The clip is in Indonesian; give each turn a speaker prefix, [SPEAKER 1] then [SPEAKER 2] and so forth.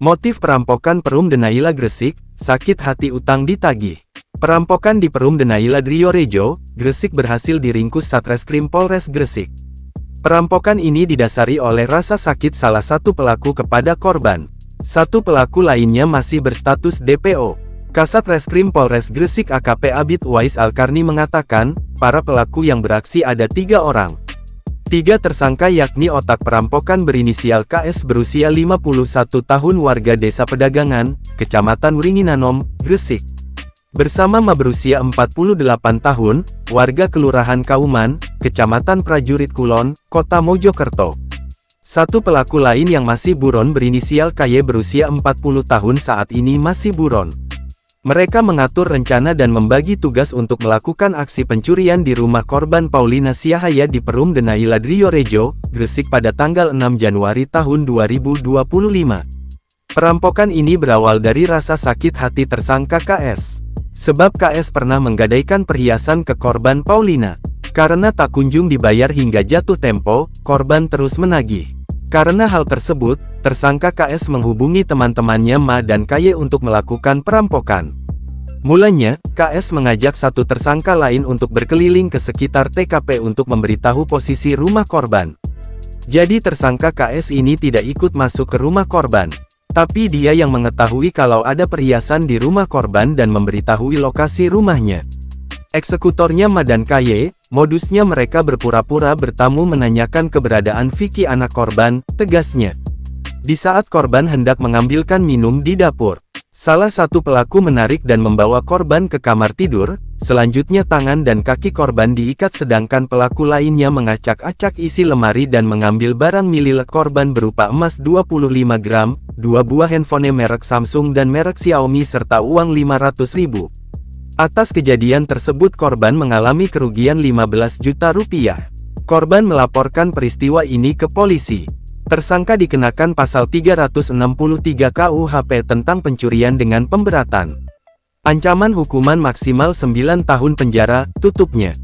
[SPEAKER 1] Motif perampokan Perum Denaila Gresik, sakit hati utang ditagih. Perampokan di Perum Denaila Driorejo, Gresik berhasil diringkus Satreskrim Polres Gresik. Perampokan ini didasari oleh rasa sakit salah satu pelaku kepada korban. Satu pelaku lainnya masih berstatus DPO. Kasat Reskrim Polres Gresik AKP Abid Uwais Alkarni mengatakan, para pelaku yang beraksi ada 3 orang. 3 tersangka yakni otak perampokan berinisial KS berusia 51 tahun warga Desa Pedagangan, Kecamatan Wringinanom, Gresik. Bersama Ma berusia 48 tahun, warga Kelurahan Kauman, Kecamatan Prajurit Kulon, Kota Mojokerto. Satu pelaku lain yang masih buron berinisial KY berusia 40 tahun saat ini masih buron. Mereka mengatur rencana dan membagi tugas untuk melakukan aksi pencurian di rumah korban Paulina Siahaya di Perum Denaila Driorejo, Gresik pada tanggal 6 Januari tahun 2025. Perampokan ini berawal dari rasa sakit hati tersangka KS. Sebab KS pernah menggadaikan perhiasan ke korban Paulina. Karena tak kunjung dibayar hingga jatuh tempo, korban terus menagih. Karena hal tersebut, tersangka KS menghubungi teman-temannya Ma dan KY untuk melakukan perampokan. Mulanya, KS mengajak satu tersangka lain untuk berkeliling ke sekitar TKP untuk memberitahu posisi rumah korban. Jadi tersangka KS ini tidak ikut masuk ke rumah korban. Tapi dia yang mengetahui kalau ada perhiasan di rumah korban dan memberitahui lokasi rumahnya. Eksekutornya Ma dan KY, modusnya mereka berpura-pura bertamu menanyakan keberadaan Vicky anak korban, tegasnya. Di saat korban hendak mengambilkan minum di dapur, salah satu pelaku menarik dan membawa korban ke kamar tidur, selanjutnya tangan dan kaki korban diikat sedangkan pelaku lainnya mengacak-acak isi lemari dan mengambil barang milik korban berupa emas 25 gram, 2 buah handphone merek Samsung dan merek Xiaomi serta uang 500.000. Atas kejadian tersebut korban mengalami kerugian 15 juta rupiah. Korban melaporkan peristiwa ini ke polisi. Tersangka dikenakan pasal 363 KUHP tentang pencurian dengan pemberatan. Ancaman hukuman maksimal 9 tahun penjara, tutupnya.